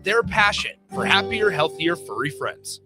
their passion for happier, healthier, furry friends.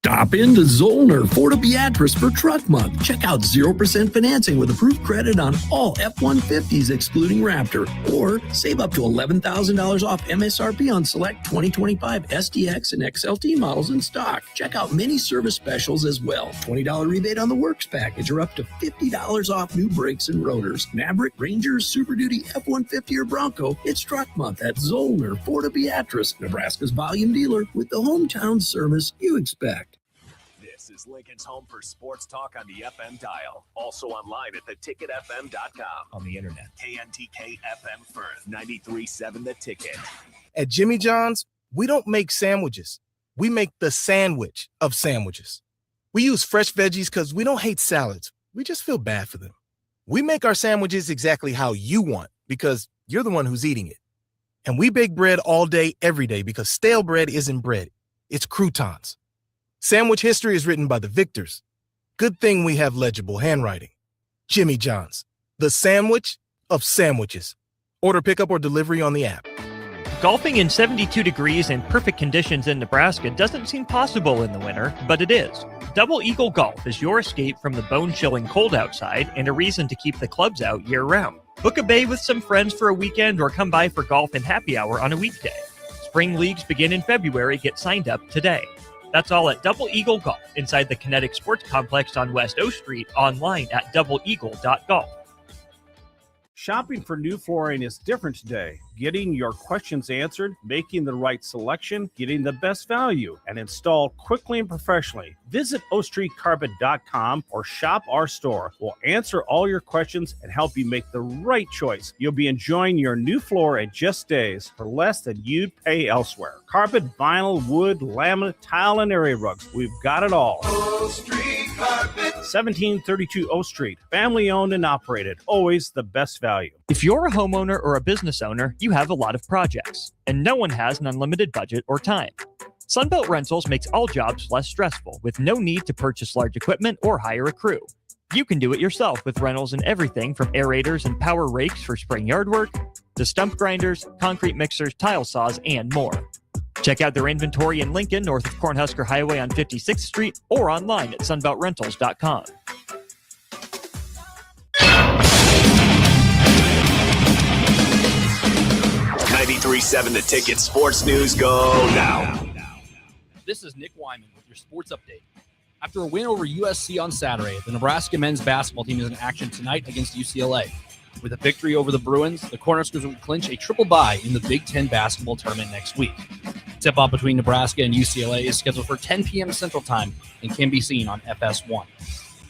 Stop into Zollner Florida Beatrice for Truck Month. Check out 0% financing with approved credit on all F-150s excluding Raptor. Or save up to $11,000 off MSRP on select 2025 SDX and XLT models in stock. Check out many service specials as well. $20 rebate on the Works package or up to $50 off new brakes and rotors. Maverick, Ranger, Super Duty, F-150 or Bronco. It's Truck Month at Zollner Florida Beatrice, Nebraska's volume dealer with the hometown service you expect. This is Lincoln's home for sports talk on the FM dial. Also online at theticketfm.com. On the internet. KNTK FM Firth, 93.7 The Ticket. At Jimmy John's, we don't make sandwiches. We make the sandwich of sandwiches. We use fresh veggies because we don't hate salads. We just feel bad for them. We make our sandwiches exactly how you want because you're the one who's eating it. And we bake bread all day, every day because stale bread isn't bread. It's croutons. Sandwich history is written by the victors. Good thing we have legible handwriting. Jimmy John's, the sandwich of sandwiches. Order pickup or delivery on the app. Golfing in 72 degrees and perfect conditions in Nebraska doesn't seem possible in the winter, but it is. Double Eagle Golf is your escape from the bone-chilling cold outside and a reason to keep the clubs out year-round. Book a bay with some friends for a weekend or come by for golf and happy hour on a weekday. Spring leagues begin in February. Get signed up today. That's all at Double Eagle Golf inside the Kinetic Sports Complex on West O Street, online at doubleeagle.golf. Shopping for new flooring is different today. Getting your questions answered, making the right selection, getting the best value, and installed quickly and professionally. Visit ostreetcarpet.com or shop our store. We'll answer all your questions and help you make the right choice. You'll be enjoying your new floor in just days for less than you'd pay elsewhere. Carpet, vinyl, wood, laminate, tile, and area rugs. We've got it all. O Street Carpet. 1732 O Street. Family owned and operated. Always the best value. If you're a homeowner or a business owner, you have a lot of projects, and no one has an unlimited budget or time. Sunbelt Rentals makes all jobs less stressful with no need to purchase large equipment or hire a crew. You can do it yourself with rentals and everything from aerators and power rakes for spring yard work to stump grinders, concrete mixers, tile saws, and more. Check out their inventory in Lincoln, north of Cornhusker Highway on 56th Street, or online at sunbeltrentals.com. 93.7 The Ticket Sports News go now. This is Nick Wyman with your sports update. After a win over USC on Saturday, the Nebraska men's basketball team is in action tonight against UCLA. With a victory over the Bruins, the Cornhuskers will clinch a triple bye in the Big Ten basketball tournament next week. Tip-off between Nebraska and UCLA is scheduled for 10 p.m. Central Time and can be seen on FS1.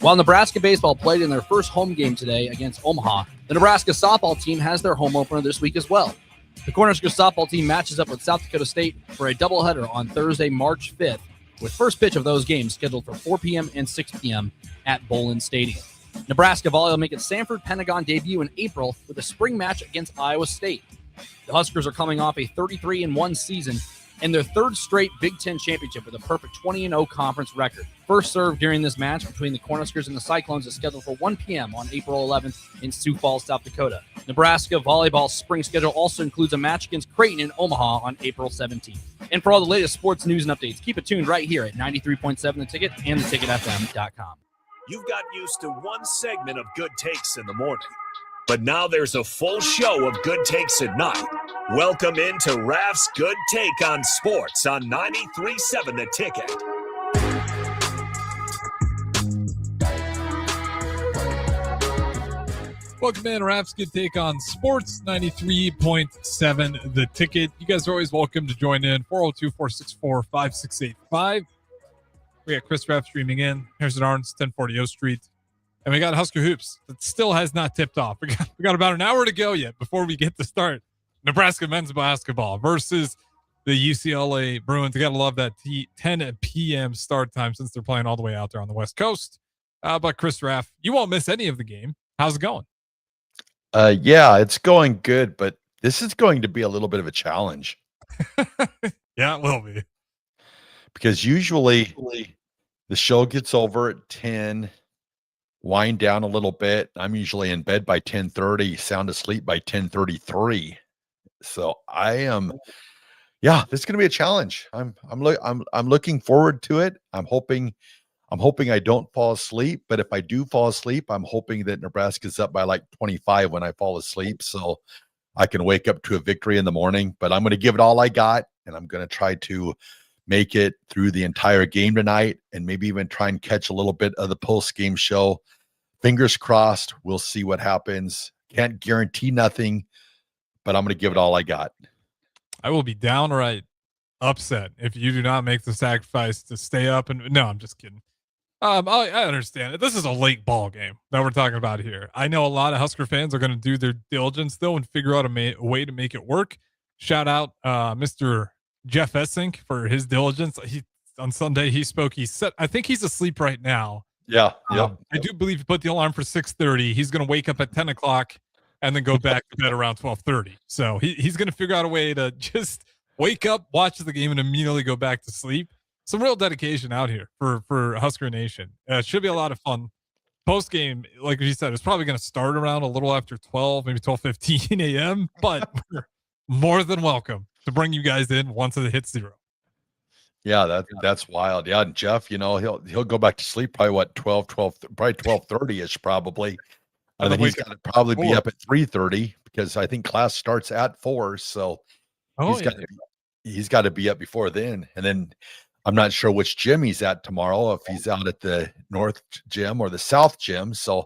While Nebraska baseball played in their first home game today against Omaha, the Nebraska softball team has their home opener this week as well. The Cornhuskers softball team matches up with South Dakota State for a doubleheader on Thursday, March 5th, with first pitch of those games scheduled for 4 p.m. and 6 p.m. at Bolin Stadium. Nebraska volley will make its Sanford Pentagon debut in April with a spring match against Iowa State. The Huskers are coming off a 33-1 season and their third straight Big Ten championship with a perfect 20-0 conference record. First serve during this match between the Cornhuskers and the Cyclones is scheduled for 1 p.m. on April 11th in Sioux Falls, South Dakota. Nebraska volleyball's spring schedule also includes a match against Creighton in Omaha on April 17th. And for all the latest sports news and updates, keep it tuned right here at 93.7 The Ticket and theticketfm.com. You've got used to one segment of Good Takes in the morning, but now there's a full show of Good Takes at night. Welcome into Raff's Good Take on Sports on 93.7 The Ticket. Welcome in, Raff's Good Take on Sports, 93.7 The Ticket. You guys are always welcome to join in, 402-464-5685. We got Chris Raff streaming in. Here's at Arns, 1040 O Street. And we got Husker Hoops that still has not tipped off. We got about an hour to go yet before we get to start Nebraska men's basketball versus the UCLA Bruins. You got to love that 10 p.m. start time since they're playing all the way out there on the West Coast. But Chris Raff, you won't miss any of the game. How's it going? Yeah, it's going good, but this is going to be a little bit of a challenge. Yeah, it will be. Because usually the show gets over at 10, wind down a little bit. I'm usually in bed by 10:30, sound asleep by 10:33. So I am Yeah, this is going to be a challenge. I'm looking forward to it. I'm hoping I don't fall asleep, but if I do fall asleep, I'm hoping that Nebraska's up by like 25 when I fall asleep, so I can wake up to a victory in the morning. But I'm going to give it all I got, and I'm going to try to make it through the entire game tonight, and maybe even try and catch a little bit of the post-game show. Fingers crossed. We'll see what happens. Can't guarantee nothing, but I'm going to give it all I got. I will be downright upset if you do not make the sacrifice to stay up. And no, I'm just kidding. I understand it. This is a late ball game that we're talking about here. I know a lot of Husker fans are going to do their diligence though and figure out a way to make it work. Shout out Mr. Jeff Essink for his diligence. On Sunday he spoke. He said, I think he's asleep right now. Yeah. I do believe he put the alarm for 6:30. He's going to wake up at 10 o'clock and then go back to bed around 12:30. So he's going to figure out a way to just wake up, watch the game, and immediately go back to sleep. Some real dedication out here for Husker Nation. It should be a lot of fun. Post game, like you said, it's probably going to start around a little after 12, maybe 12:15 a.m. But we're more than welcome to bring you guys in once it hits 0. Yeah, that's wild. Yeah, and Jeff, he'll go back to sleep probably probably 12:30ish probably. And then he's got to probably be up at 3:30 because I think class starts at 4. So he's got to be up before then. And then I'm not sure which gym he's at tomorrow, if he's out at the North Gym or the South Gym. So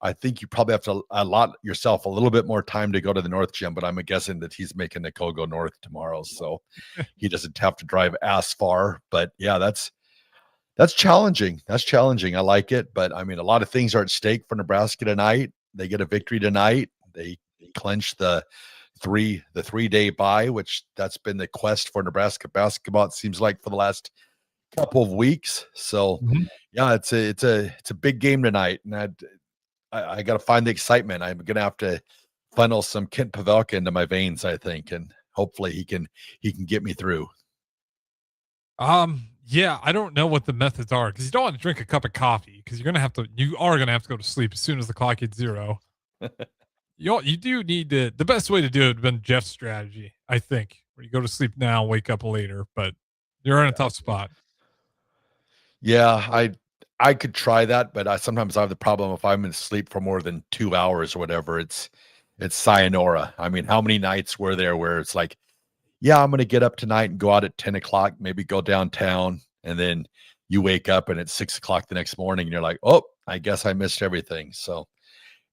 I think you probably have to allot yourself a little bit more time to go to the North Gym, but I'm guessing that he's making Nicole go north tomorrow. So he doesn't have to drive as far. But yeah, that's challenging. That's challenging. I like it. But I mean, a lot of things are at stake for Nebraska tonight. They get a victory tonight. They clinch the 3-day bye, which that's been the quest for Nebraska basketball, it seems like, for the last couple of weeks. So yeah, it's a big game tonight. And I got to find the excitement. I'm going to have to funnel some Kent Pavelka into my veins, I think. And hopefully he can get me through. Yeah, I don't know what the methods are because you don't want to drink a cup of coffee because you are going to have to go to sleep as soon as the clock hits 0. You do need the best way to do it would have been Jeff's strategy, I think, where you go to sleep now, wake up later, but you're in a tough spot. Yeah, I could try that, but sometimes I have the problem if I'm in sleep for more than 2 hours or whatever, it's sayonara. I mean, how many nights were there where it's like, yeah, I'm going to get up tonight and go out at 10 o'clock, maybe go downtown. And then you wake up and it's 6 o'clock the next morning and you're like, oh, I guess I missed everything. So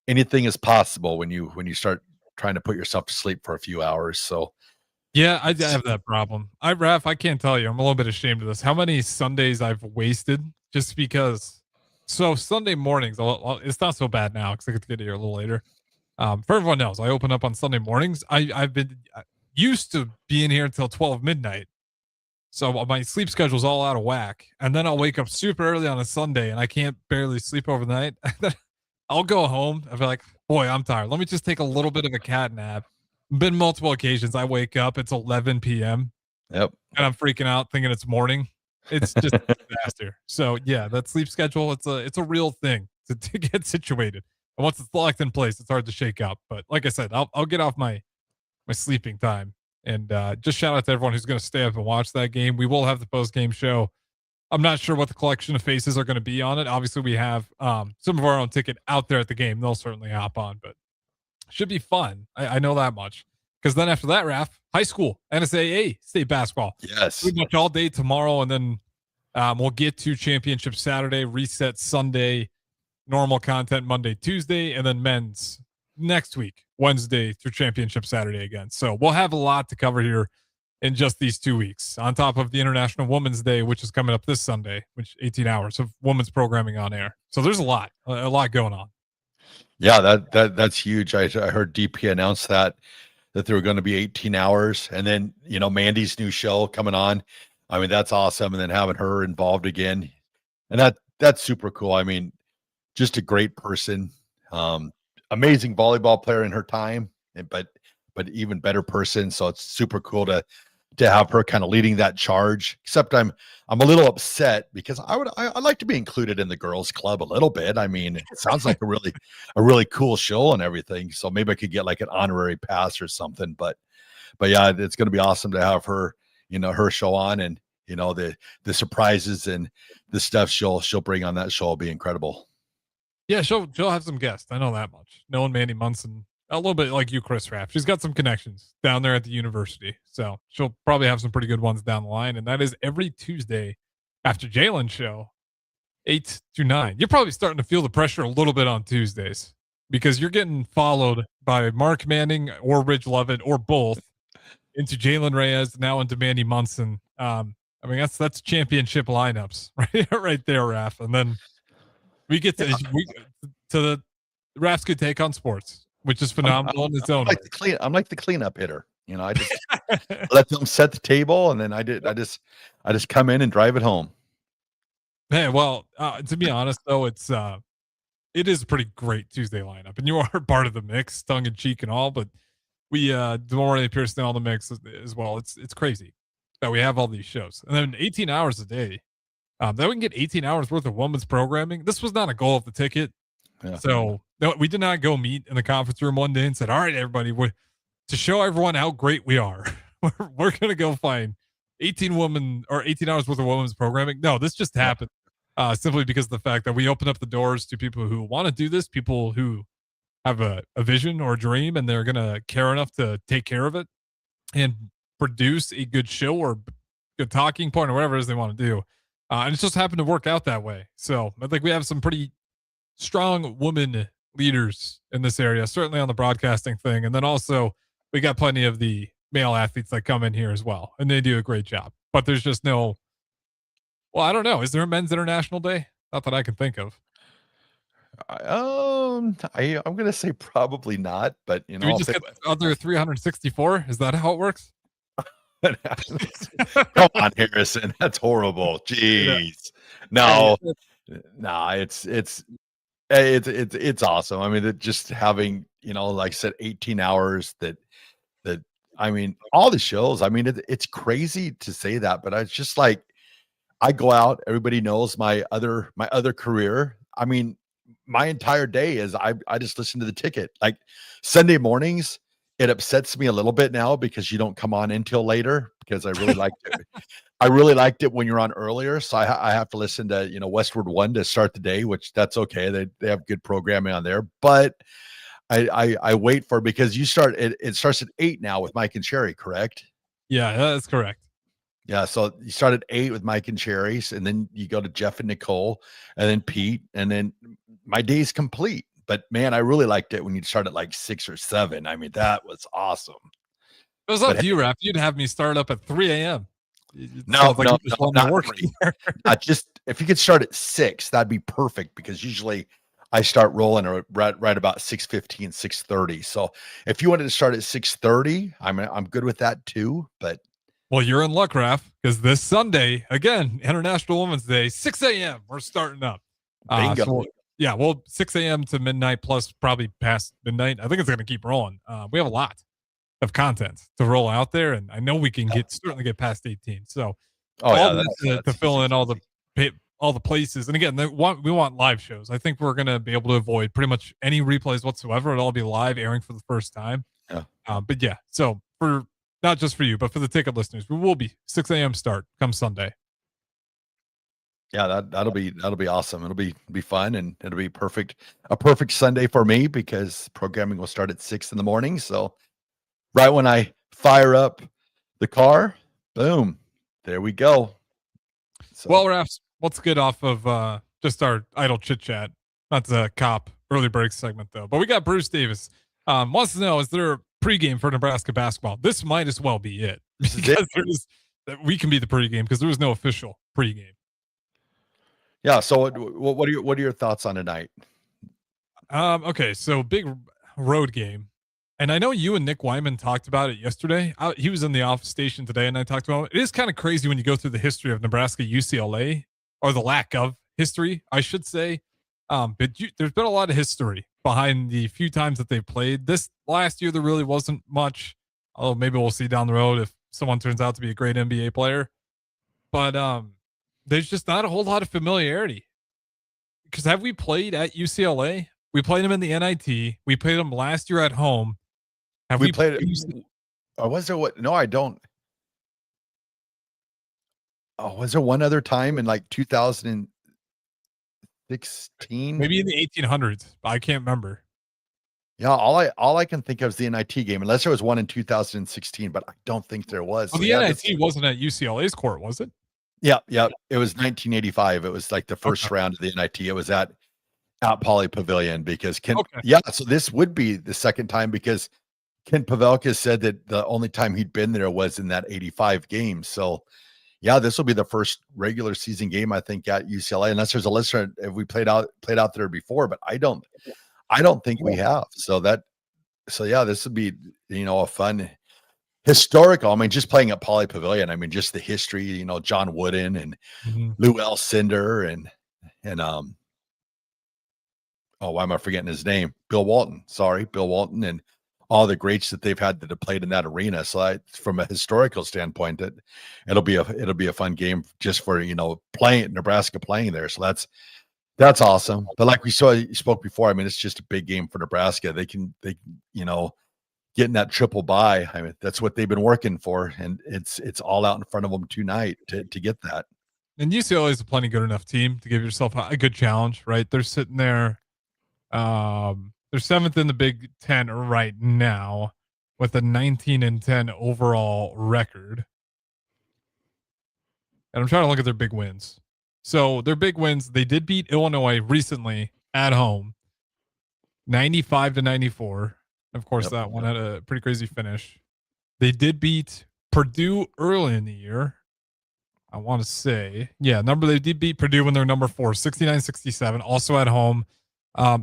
anything is possible when you start trying to put yourself to sleep for a few hours. So yeah, I have that problem. Raff, I can't tell you, I'm a little bit ashamed of this. How many Sundays I've wasted just because. So Sunday mornings, it's not so bad now because I get to get here a little later. For everyone else, I open up on Sunday mornings. I've been used to being here until 12 midnight. So my sleep schedule's all out of whack. And then I'll wake up super early on a Sunday and I can't barely sleep overnight. I'll go home. I'll be like, boy, I'm tired. Let me just take a little bit of a cat nap. Been multiple occasions. I wake up, it's 11 p.m. Yep. And I'm freaking out thinking it's morning. It's just a disaster. So yeah, that sleep schedule, it's a real thing to get situated. And once it's locked in place, it's hard to shake up. But like I said, I'll get off my sleeping time. And just shout out to everyone who's going to stay up and watch that game. We will have the post-game show. I'm not sure what the collection of faces are going to be on it. Obviously, we have some of our own ticket out there at the game. They'll certainly hop on, but should be fun. I know that much. Because then after that, Raff, high school, NSAA state basketball. Yes. Pretty much all day tomorrow, and then we'll get to championship Saturday, reset Sunday, normal content Monday, Tuesday, and then men's next week, Wednesday through championship Saturday again. So we'll have a lot to cover here in just these 2 weeks, on top of the International Women's Day, which is coming up this Sunday, which 18 hours of women's programming on air. So there's a lot going on. Yeah, that's huge. I heard DP announce that there were going to be 18 hours, and then Mandy's new show coming on. I mean, that's awesome, and then having her involved again, and that's super cool. I mean, just a great person, amazing volleyball player in her time, but even better person. So it's super cool to have her kind of leading that charge. Except I'm a little upset because I'd like to be included in the girls club a little bit. I mean, it sounds like a really cool show and everything. So maybe I could get like an honorary pass or something. But yeah, it's going to be awesome to have her her show on, and the surprises and the stuff she'll bring on that show will be incredible. Yeah, she'll have some guests. I know that much. Knowing Mandy Munson, a little bit like you, Chris Raff. She's got some connections down there at the university, so she'll probably have some pretty good ones down the line. And that is every Tuesday after Jalen's show, 8 to 9. You're probably starting to feel the pressure a little bit on Tuesdays because you're getting followed by Mark Manning or Ridge Lovett or both into Jalen Reyes, now into Mandy Munson. I mean, that's championship lineups right there, Raff. And then we get to the Raff's good take on sports, which is phenomenal in its own. I'm like the cleanup hitter. I just let them set the table, and then I just come in and drive it home. Hey, well, to be honest though, it is a pretty great Tuesday lineup, and you are part of the mix, tongue in cheek and all. But we Demore Pearson in all the mix as well. It's crazy that we have all these shows, and then 18 hours a day. That we can get 18 hours worth of women's programming. This was not a goal of the ticket. Yeah. So no, we did not go meet in the conference room one day and said, all right, everybody, to show everyone how great we are, we're going to go find 18 hours worth of women's programming. No, this just happened simply because of the fact that we opened up the doors to people who want to do this, people who have a vision or a dream, and they're going to care enough to take care of it and produce a good show or good talking point or whatever it is they want to do. And it just happened to work out that way. So I think we have some pretty strong women leaders in this area, certainly on the broadcasting thing. And then also we got plenty of the male athletes that come in here as well, and they do a great job. But there's just I don't know. Is there a Men's International Day? Not that I can think of. I'm going to say probably not, but do we just get other 364? Is that how it works? Come on, Harrison. That's horrible. Jeez. No, it's awesome. I mean, just having, like I said, 18 hours I mean, all the shows, I mean, it's crazy to say that, but it's just like, I go out, everybody knows my other career. I mean, my entire day is I just listen to the ticket. Like Sunday mornings, it upsets me a little bit now because you don't come on until later, because I really liked it. I really liked it when you're on earlier. So I have to listen to, Westward One to start the day, which that's okay. They have good programming on there, but I wait for, because you start, it starts at 8 now with Mike and Sherry, correct? Yeah, that's correct. Yeah. So you start at 8 with Mike and Sherry's, and then you go to Jeff and Nicole, and then Pete, and then my day's complete. But man, I really liked it when you start at like 6 or 7. I mean, that was awesome. It was up to you, Raff. You'd have me start up at 3 a.m. No, just if you could start at 6, that'd be perfect, because usually I start rolling right about 6:15, 6:30. So if you wanted to start at 6:30, I'm good with that too. But well, you're in luck, Raff, because this Sunday, again, International Women's Day, 6 a.m. We're starting up. Bingo. Yeah, well, 6 a.m. to midnight, plus probably past midnight. I think it's going to keep rolling. We have a lot of content to roll out there, and I know we can certainly get past 18. So, to fill in all the places. And again, we want live shows. I think we're going to be able to avoid pretty much any replays whatsoever. It'll all be live, airing for the first time. Yeah. But yeah, so for not just for you, but for the ticket listeners, we will be 6 a.m. start come Sunday. Yeah, that'll be awesome. It'll be fun, and it'll be a perfect Sunday for me, because programming will start at 6 in the morning. So right when I fire up the car, boom, there we go. So, well, Raff, let's get off of just our idle chit chat. Not the cop early break segment though, but we got Bruce Davis wants to know: is there a pregame for Nebraska basketball? This might as well be it, because we can be the pregame, because there was no official pregame. Yeah. So what are your thoughts on tonight? Okay. So big road game. And I know you and Nick Wyman talked about it yesterday. He was in the office station today, and I talked about it. It is kind of crazy when you go through the history of Nebraska UCLA, or the lack of history, I should say. But there's been a lot of history behind the few times that they played. This last year, there really wasn't much. Although maybe we'll see down the road if someone turns out to be a great NBA player. But there's just not a whole lot of familiarity. Because have we played at UCLA? We played them in the NIT. We played them last year at home. Have we played it? Or was there what? No, I don't. Oh, was there one other time in like 2016? Maybe in the 1800s. I can't remember. Yeah, all I can think of is the NIT game, unless there was one in 2016, but I don't think there was. Well, So the yeah, NIT wasn't at UCLA's court, was it? yeah. It was 1985. It was like the first round of the NIT. It was at Poly Pavilion because so this would be the second time because Ken Pavelka said that the only time he'd been there was in that 85 game. So yeah, this will be the first regular season game, I think, at UCLA, unless there's a listener if we played out there before, but I don't think we have. So yeah, this would be, a fun historical. I mean, just playing at Poly Pavilion. I mean, just the history, John Wooden and Lou Cinder and why am I forgetting his name? Bill Walton. Sorry, Bill Walton, and all the greats that they've had that have played in that arena. So from a historical standpoint, that it'll be a fun game just for playing Nebraska playing there. So that's awesome. But like you spoke before, I mean, it's just a big game for Nebraska. They can getting that triple bye. I mean, that's what they've been working for, and it's all out in front of them tonight to get that. And UCLA is a plenty good enough team to give yourself a good challenge, right? They're sitting there. They're 7th in the Big Ten right now with a 19-10 overall record. And I'm trying to look at their big wins. So their big wins, they did beat Illinois recently at home, 95-94. Of course, that one had a pretty crazy finish. They did beat Purdue early in the year. I want to say, they did beat Purdue when they're number 4, 69-67, also at home.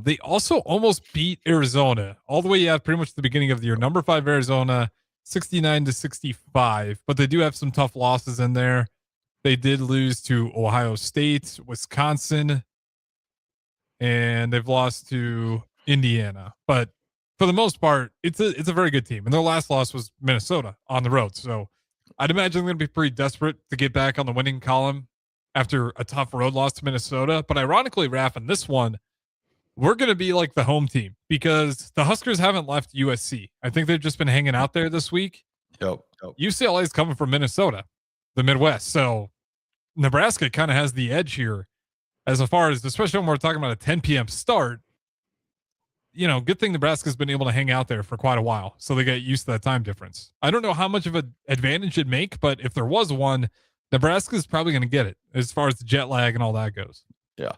They also almost beat Arizona all the way at pretty much the beginning of the year. Number 5 Arizona, 69-65, but they do have some tough losses in there. They did lose to Ohio State, Wisconsin, and they've lost to Indiana. But for the most part, it's a very good team. And their last loss was Minnesota on the road. So I'd imagine they're going to be pretty desperate to get back on the winning column after a tough road loss to Minnesota. But ironically, Raff, in this one, we're going to be like the home team because the Huskers haven't left USC. I think they've just been hanging out there this week. UCLA is coming from Minnesota, the Midwest. So Nebraska kind of has the edge here as far as, especially when we're talking about a 10 p.m. start. Good thing Nebraska's been able to hang out there for quite a while. So they get used to that time difference. I don't know how much of an advantage it'd make, but if there was one, Nebraska's probably going to get it as far as the jet lag and all that goes. Yeah.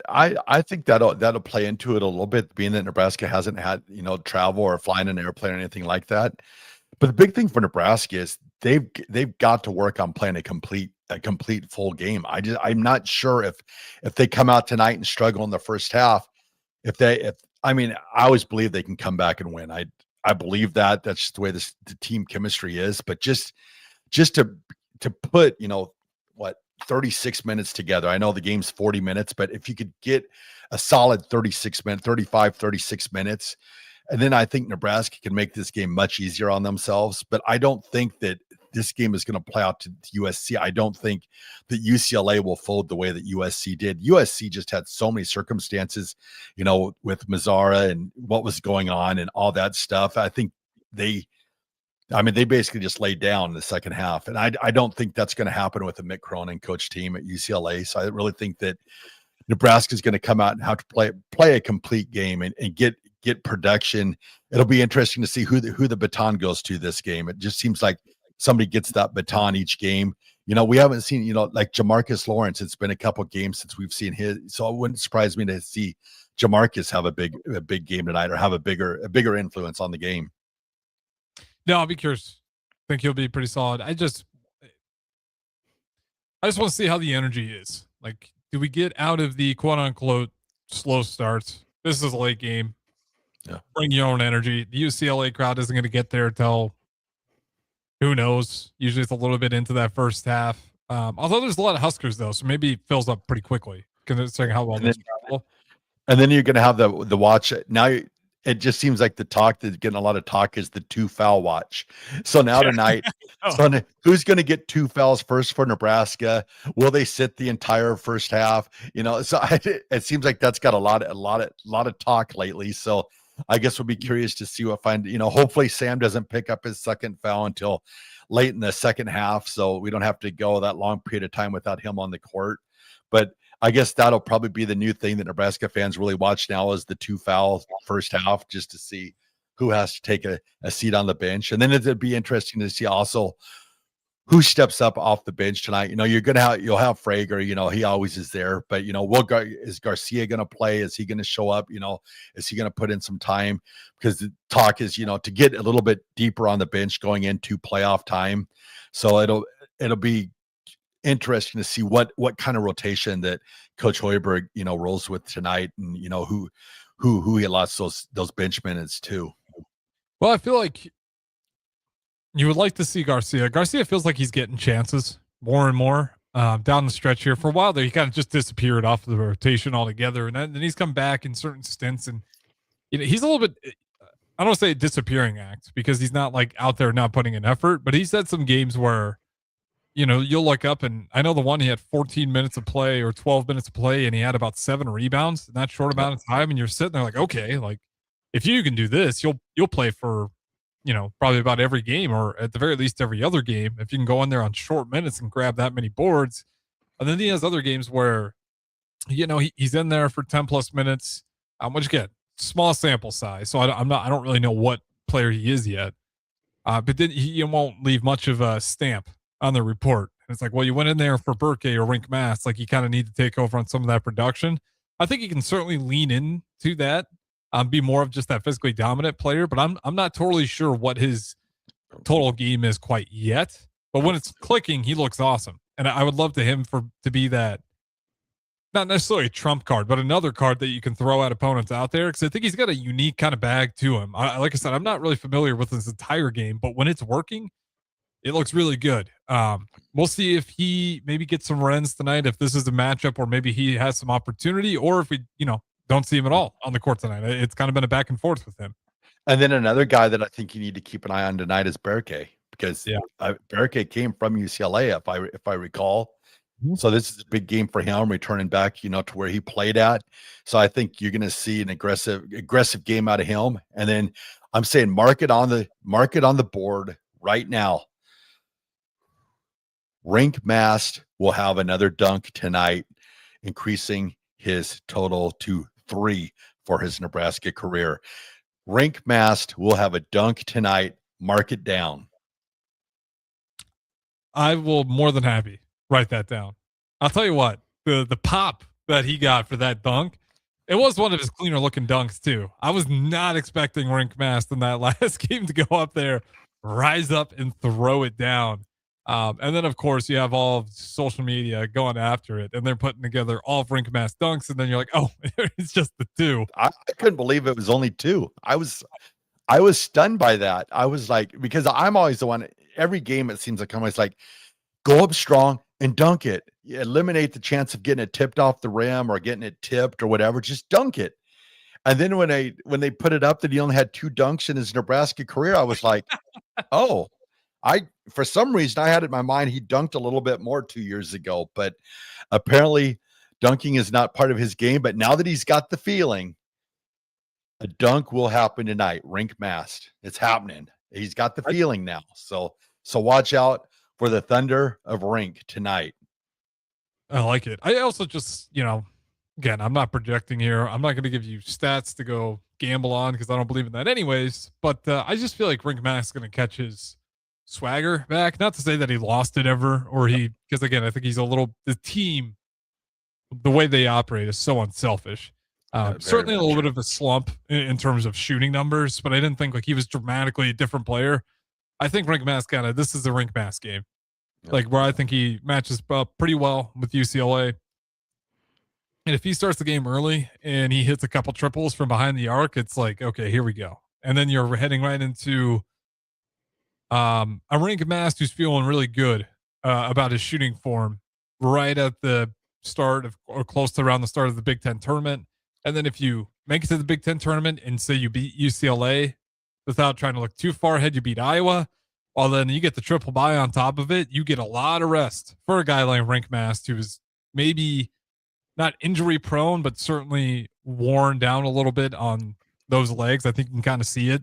I think that'll play into it a little bit, being that Nebraska hasn't had, travel or flying an airplane or anything like that. But the big thing for Nebraska is they've got to work on playing a complete full game. I'm not sure if they come out tonight and struggle in the first half, I always believe they can come back and win. I believe that's just the way the team chemistry is, but just to put, 36 minutes together. I know the game's 40 minutes, but if you could get a solid 36 minutes, and then I think Nebraska can make this game much easier on themselves. But I don't think that this game is going to play out to USC. I don't think that UCLA will fold the way that USC did. USC just had so many circumstances, with Mazzara and what was going on and all that stuff. I think they basically just laid down in the second half. And I don't think that's going to happen with the Mick Cronin coach team at UCLA. So I really think that Nebraska is going to come out and have to play a complete game and get production. It'll be interesting to see who the baton goes to this game. It just seems like somebody gets that baton each game. We haven't seen, like Jamarcus Lawrence. It's been a couple games since we've seen his. So it wouldn't surprise me to see Jamarcus have a big game tonight or have a bigger influence on the game. No, I'll be curious. I think he'll be pretty solid. I just want to see how the energy is. Like, do we get out of the quote unquote slow starts? This is a late game. Yeah. Bring your own energy. The UCLA crowd isn't going to get there till who knows. Usually it's a little bit into that first half. Although there's a lot of Huskers though, so maybe it fills up pretty quickly considering how well they travel. And then you're going to have the watch now. It just seems like the talk that's getting a lot of talk is the 2 foul watch. So now tonight, who's going to get 2 fouls first for Nebraska? Will they sit the entire first half? So it seems like that's got a lot of talk lately. So I guess we'll be curious to see hopefully Sam doesn't pick up his second foul until late in the second half. So we don't have to go that long period of time without him on the court. But I guess that'll probably be the new thing that Nebraska fans really watch now is the 2 fouls first half, just to see who has to take a seat on the bench. And then it'd be interesting to see also who steps up off the bench tonight. You'll have Frager, he always is there, but is Garcia going to play? Is he going to show up? Is he going to put in some time? Because the talk is, to get a little bit deeper on the bench going into playoff time. So it'll be interesting to see what kind of rotation that Coach Hoiberg, rolls with tonight, and who he lost those bench minutes to. Well, I feel like you would like to see Garcia. Garcia feels like he's getting chances more and more down the stretch here. For a while there, he kind of just disappeared off the rotation altogether, and then he's come back in certain stints, and he's a little bit. I don't want to say a disappearing act because he's not like out there not putting in effort, but he's had some games where you'll look up, and I know the one he had 14 minutes of play or 12 minutes of play, and he had about 7 rebounds in that short amount of time. And you're sitting there like, okay, like if you can do this, you'll play for, probably about every game, or at the very least every other game. If you can go in there on short minutes and grab that many boards. And then he has other games where, he's in there for 10 plus minutes. Which again, small sample size. So I don't really know what player he is yet. But then he won't leave much of a stamp on the report. And it's like, well, you went in there for Burke or Rink Mass. Like you kind of need to take over on some of that production. I think he can certainly lean into that, be more of just that physically dominant player, but I'm not totally sure what his total game is quite yet. But when it's clicking, he looks awesome. And I would love to be that, not necessarily a trump card, but another card that you can throw at opponents out there. Because I think he's got a unique kind of bag to him. Like I said, I'm not really familiar with his entire game, but when it's working, it looks really good. We'll see if he maybe gets some runs tonight, if this is a matchup where maybe he has some opportunity, or if we, don't see him at all on the court tonight. It's kind of been a back and forth with him. And then another guy that I think you need to keep an eye on tonight is Berke, because Berke came from UCLA, if I recall. Mm-hmm. So this is a big game for him, returning back, to where he played at. So I think you're going to see an aggressive game out of him. And then I'm saying mark it on the board right now. Rink Mast will have another dunk tonight, increasing his total to 3 for his Nebraska career. Rink Mast will have a dunk tonight. Mark it down. I will more than happy write that down. I'll tell you what, the pop that he got for that dunk, it was one of his cleaner looking dunks too. I was not expecting Rink Mast in that last game to go up there, rise up and throw it down. And then, of course, you have all of social media going after it, and they're putting together all of Rink Mass dunks, and then you're like, oh, it's just the 2. I couldn't believe it was only 2. I was stunned by that. I was like, because I'm always the one, every game it seems like I'm always like, go up strong and dunk it. Eliminate the chance of getting it tipped off the rim or getting it tipped or whatever. Just dunk it. And then when they put it up that he only had 2 dunks in his Nebraska career, I was like, oh. For some reason, I had in my mind he dunked a little bit more 2 years ago, but apparently dunking is not part of his game. But now that he's got the feeling, a dunk will happen tonight. Rink Mast. It's happening. He's got the feeling now. So watch out for the Thunder of Rink tonight. I like it. I also just, again, I'm not projecting here. I'm not going to give you stats to go gamble on because I don't believe in that anyways. But I just feel like Rink Mast is going to catch his swagger back. Not to say that he lost it ever, or because again, I think he's the team, the way they operate is so unselfish. Certainly a little bit of a slump in terms of shooting numbers, but I didn't think like he was dramatically a different player. I think Rink Mast this is a Rink Mast game, like where I think he matches up pretty well with UCLA. And if he starts the game early and he hits a couple triples from behind the arc, it's like, okay, here we go. And then you're heading right into a Rink Mast who's feeling really good about his shooting form right at the start of, or close to around the start of the Big Ten tournament. And then if you make it to the Big Ten tournament and say you beat UCLA without trying to look too far ahead, you beat Iowa, well, then you get the triple bye on top of it. You get a lot of rest for a guy like Rink Mast, who is maybe not injury prone, but certainly worn down a little bit on those legs. I think you can kind of see it.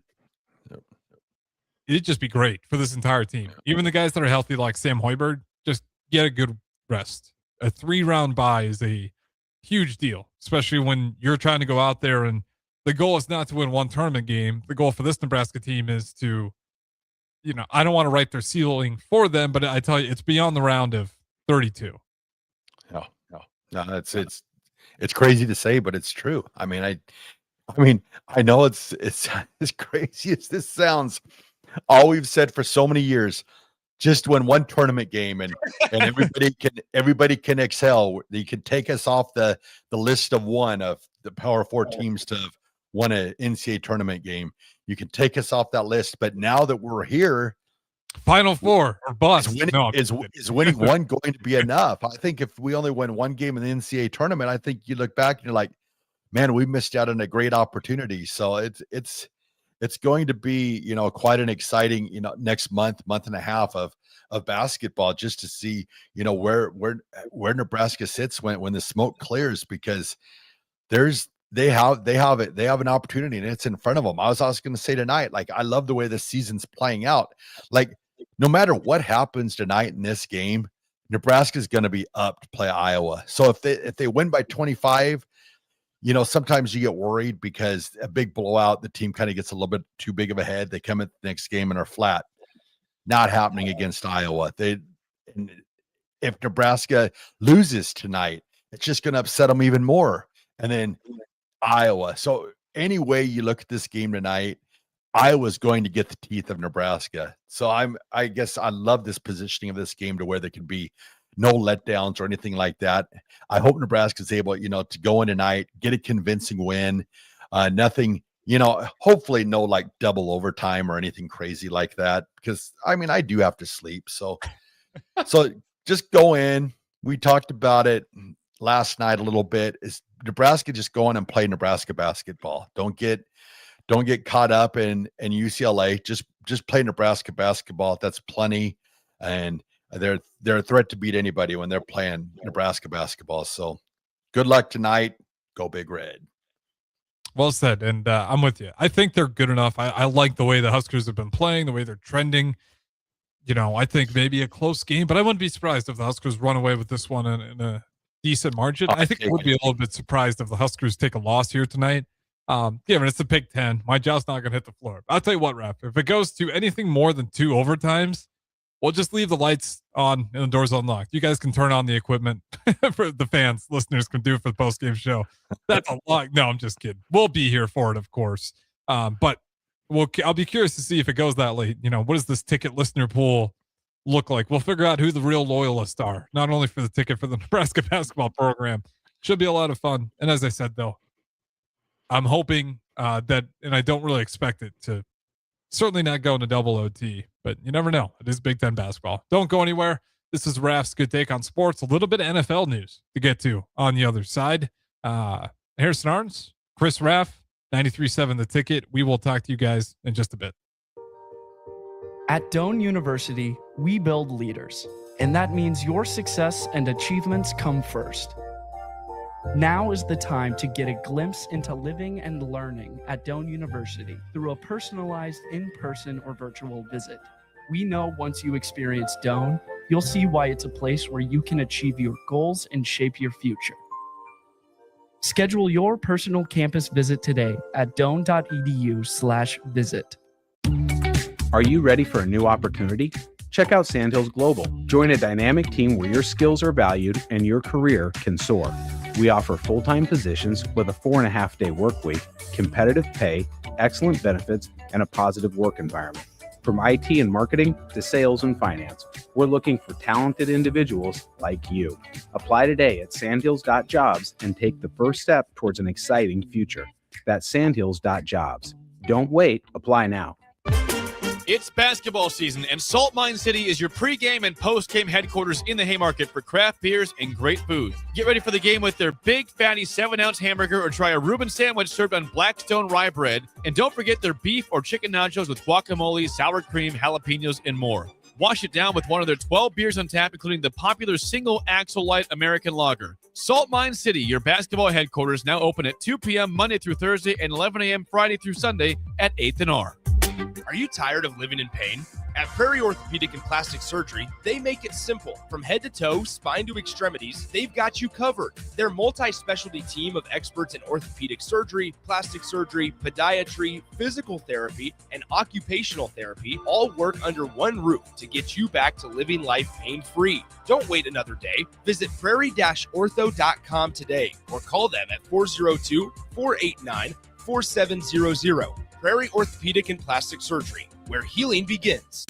It'd just be great for this entire team. Even the guys that are healthy, like Sam Hoiberg, just get a good rest. A 3-round bye is a huge deal, especially when you're trying to go out there and the goal is not to win one tournament game. The goal for this Nebraska team is to, I don't want to write their ceiling for them, but I tell you, it's beyond the round of 32. No, it's crazy to say, but it's true. I mean, I know it's as crazy as this sounds. All we've said for so many years, just win one tournament game and everybody can excel. You can take us off the list of one of the Power 4 teams to have won an NCAA tournament game. You can take us off that list, but now that we're here, Final Four or bust. Is winning one going to be enough? I think if we only win one game in the NCAA tournament, I think you look back and you're like, man, we missed out on a great opportunity. So it's going to be, quite an exciting, next month and a half of basketball, just to see, where Nebraska sits when the smoke clears, because they have an opportunity and it's in front of them. I was also going to say tonight, like, I love the way this season's playing out. Like, no matter what happens tonight in this game, Nebraska's going to be up to play Iowa. So if they win by 25, sometimes you get worried because a big blowout, the team kind of gets a little bit too big of a head. They come at the next game and are flat. Not happening against Iowa. If Nebraska loses tonight, it's just going to upset them even more. And then Iowa. So any way you look at this game tonight, Iowa's going to get the teeth of Nebraska. So I guess I love this positioning of this game to where there can be no letdowns or anything like that. I hope Nebraska is able, to go in tonight, get a convincing win. Nothing, hopefully no like double overtime or anything crazy like that. Because I do have to sleep. So just go in. We talked about it last night a little bit. Is Nebraska just go in and play Nebraska basketball? Don't get caught up in UCLA. Just play Nebraska basketball. That's plenty. And they're a threat to beat anybody when they're playing Nebraska basketball. So good luck tonight. Go Big Red. Well said. And I'm with you. I think they're good enough. I like the way the Huskers have been playing, the way they're trending. I think maybe a close game, but I wouldn't be surprised if the Huskers run away with this one in a decent margin. I think I would be a little bit surprised if the Huskers take a loss here tonight. Given it's the Big Ten, my jaw's not going to hit the floor. I'll tell you what, Raff, if it goes to anything more than 2 overtimes, we'll just leave the lights on and the doors unlocked. You guys can turn on the equipment for the fans. Listeners can do it for the post-game show. That's a lot. No, I'm just kidding. We'll be here for it, of course. But I'll be curious to see if it goes that late. What does this ticket listener pool look like? We'll figure out who the real loyalists are, not only for the ticket for the Nebraska basketball program. Should be a lot of fun. And as I said, though, I'm hoping that, and I don't really expect it to certainly not go into double OT, but you never know. It is Big Ten basketball. Don't go anywhere. This is Raff's Good Take on Sports. A little bit of NFL news to get to on the other side. Harrison Arns, Chris Raff, 93.7 The Ticket. We will talk to you guys in just a bit. At Doane University, we build leaders, and that means your success and achievements come first. Now is the time to get a glimpse into living and learning at Doane University through a personalized in-person or virtual visit. We know once you experience Doane, you'll see why it's a place where you can achieve your goals and shape your future. Schedule your personal campus visit today at doane.edu/visit. Are you ready for a new opportunity? Check out Sandhills Global. Join a dynamic team where your skills are valued and your career can soar. We offer full-time positions with a 4.5-day work week, competitive pay, excellent benefits, and a positive work environment. From IT and marketing to sales and finance, we're looking for talented individuals like you. Apply today at sandhills.jobs and take the first step towards an exciting future. That's sandhills.jobs. Don't wait. Apply now. It's basketball season, and Salt Mine City is your pregame and postgame headquarters in the Haymarket for craft beers and great food. Get ready for the game with their big, fatty 7-ounce hamburger or try a Reuben sandwich served on Blackstone rye bread. And don't forget their beef or chicken nachos with guacamole, sour cream, jalapenos, and more. Wash it down with one of their 12 beers on tap, including the popular Single Axle Light American Lager. Salt Mine City, your basketball headquarters, now open at 2 p.m. Monday through Thursday and 11 a.m. Friday through Sunday at 8th and R. Are you tired of living in pain? At Prairie Orthopedic and Plastic Surgery, they make it simple. From head to toe, spine to extremities, they've got you covered. Their multi-specialty team of experts in orthopedic surgery, plastic surgery, podiatry, physical therapy, and occupational therapy all work under one roof to get you back to living life pain-free. Don't wait another day. Visit prairie-ortho.com today or call them at 402-489-4700. Prairie Orthopedic and Plastic Surgery, where healing begins.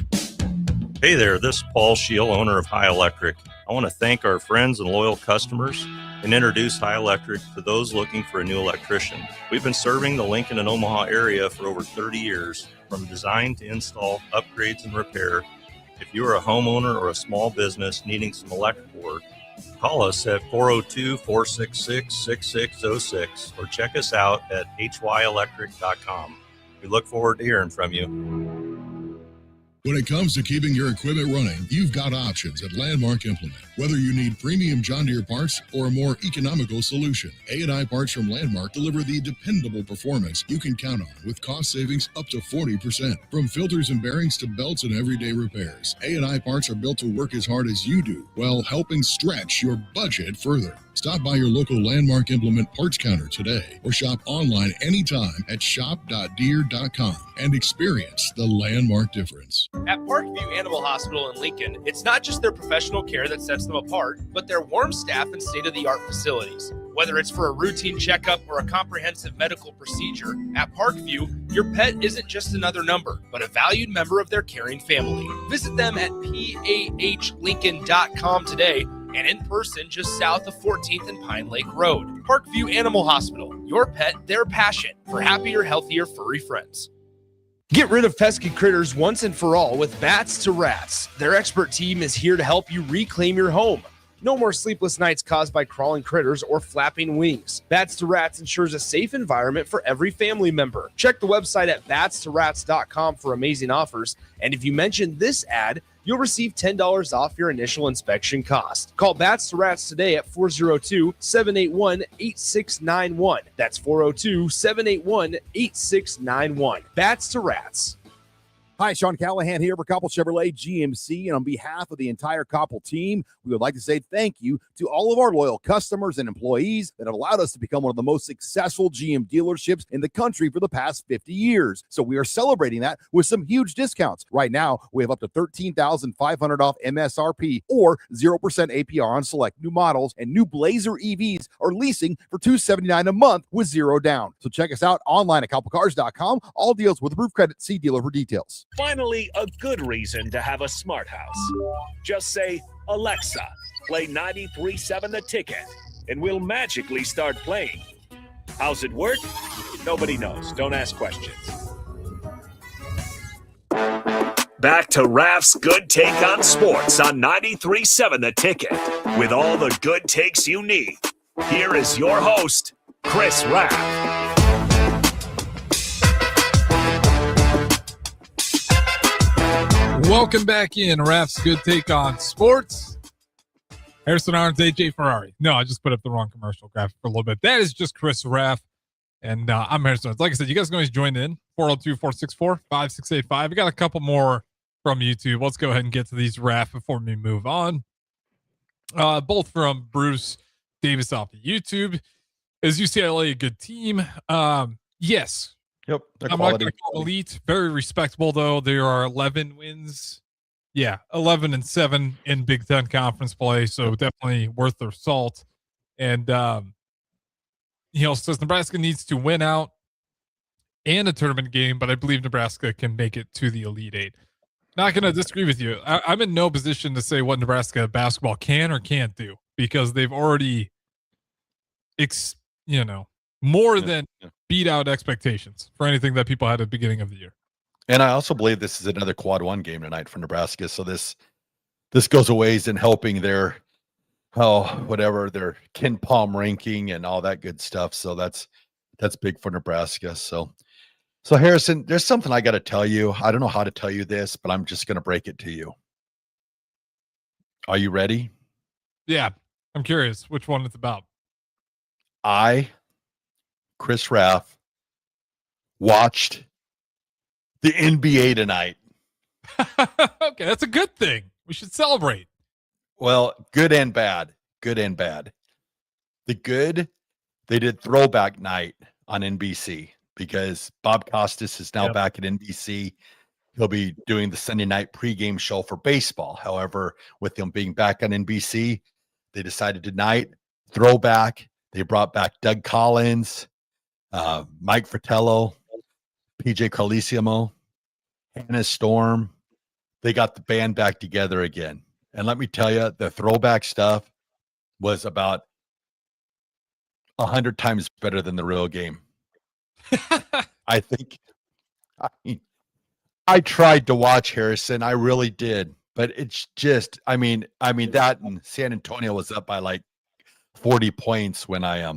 Hey there, this is Paul Scheel, owner of High Electric. I want to thank our friends and loyal customers and introduce High Electric to those looking for a new electrician. We've been serving the Lincoln and Omaha area for over 30 years, from design to install, upgrades, and repair. If you are a homeowner or a small business needing some electrical work, call us at 402-466-6606 or check us out at hyelectric.com. We look forward to hearing from you. When it comes to keeping your equipment running, you've got options at Landmark Implement. Whether you need premium John Deere parts or a more economical solution, A&I parts from Landmark deliver the dependable performance you can count on with cost savings up to 40%. From filters and bearings to belts and everyday repairs, A&I parts are built to work as hard as you do while helping stretch your budget further. Stop by your local Landmark Implement parts counter today or shop online anytime at shop.deere.com and experience the Landmark difference. At Parkview Animal Hospital in Lincoln, it's not just their professional care that sets them apart, but their warm staff and state-of-the-art facilities. Whether it's for a routine checkup or a comprehensive medical procedure, at Parkview, your pet isn't just another number, but a valued member of their caring family. Visit them at pahlincoln.com today and in person just south of 14th and Pine Lake Road. Parkview Animal Hospital, your pet, their passion for happier, healthier, furry friends. Get rid of pesky critters once and for all with Bats to Rats. Their expert team is here to help you reclaim your home. No more sleepless nights caused by crawling critters or flapping wings. Bats to Rats ensures a safe environment for every family member. Check the website at batstoRats.com for amazing offers. And if you mention this ad, you'll receive $10 off your initial inspection cost. Call Bats to Rats today at 402-781-8691. That's 402-781-8691. Bats to Rats. Hi, Sean Callahan here for Koppel Chevrolet GMC, and on behalf of the entire Koppel team, we would like to say thank you to all of our loyal customers and employees that have allowed us to become one of the most successful GM dealerships in the country for the past 50 years. So we are celebrating that with some huge discounts. Right now, we have up to $13,500 off MSRP or 0% APR on select new models, and new Blazer EVs are leasing for $279 a month with zero down. So check us out online at koppelcars.com. All deals with approved credit. See dealer for details. Finally, a good reason to have a smart house. Just say, Alexa, play 93.7 The Ticket, and we'll magically start playing. How's it work? Nobody knows. Don't ask questions. Back to Raff's Good Take on Sports on 93.7 The Ticket. With all the good takes you need, here is your host, Chris Raff. Welcome back in Raff's Good Take on Sports. Harrison Arns, AJ Ferrari. No, I just put up the wrong commercial graphic for a little bit. That is just Chris Raff, and I'm Harrison Arns. Like I said, you guys can always join in, 402-464-5685. We got a couple more from YouTube. Let's go ahead and get to these, Raff, before we move on. Both from Bruce Davis off of YouTube. Is UCLA a good team? Yes. Yep. I'm not going to call elite. Very respectable, though. There are 11 wins. Yeah, 11-7 in Big Ten conference play. So definitely worth their salt. And, says Nebraska needs to win out and a tournament game, but I believe Nebraska can make it to the Elite Eight. Not going to disagree with you. I'm in no position to say what Nebraska basketball can or can't do because they've already, more than beat out expectations for anything that people had at the beginning of the year. And I also believe this is another quad one game tonight for Nebraska. So this goes a ways in helping their Ken Palm ranking and all that good stuff. So that's big for Nebraska. So Harrison, there's something I got to tell you. I don't know how to tell you this, but I'm just going to break it to you. Are you ready? Yeah. I'm curious which one it's about. Chris Raff, watched the NBA tonight. Okay, that's a good thing. We should celebrate. Well, good and bad. Good and bad. The good, they did throwback night on NBC because Bob Costas is now back at NBC. He'll be doing the Sunday night pregame show for baseball. However, with him being back on NBC, they decided tonight, throwback. They brought back Doug Collins, Mike Fratello, PJ Carlesimo, Hannah Storm. They got the band back together again. And let me tell you, the throwback stuff was about 100 times better than the real game. I mean, I tried to watch Harrison. I really did. But it's just, I mean that and San Antonio was up by like 40 points when I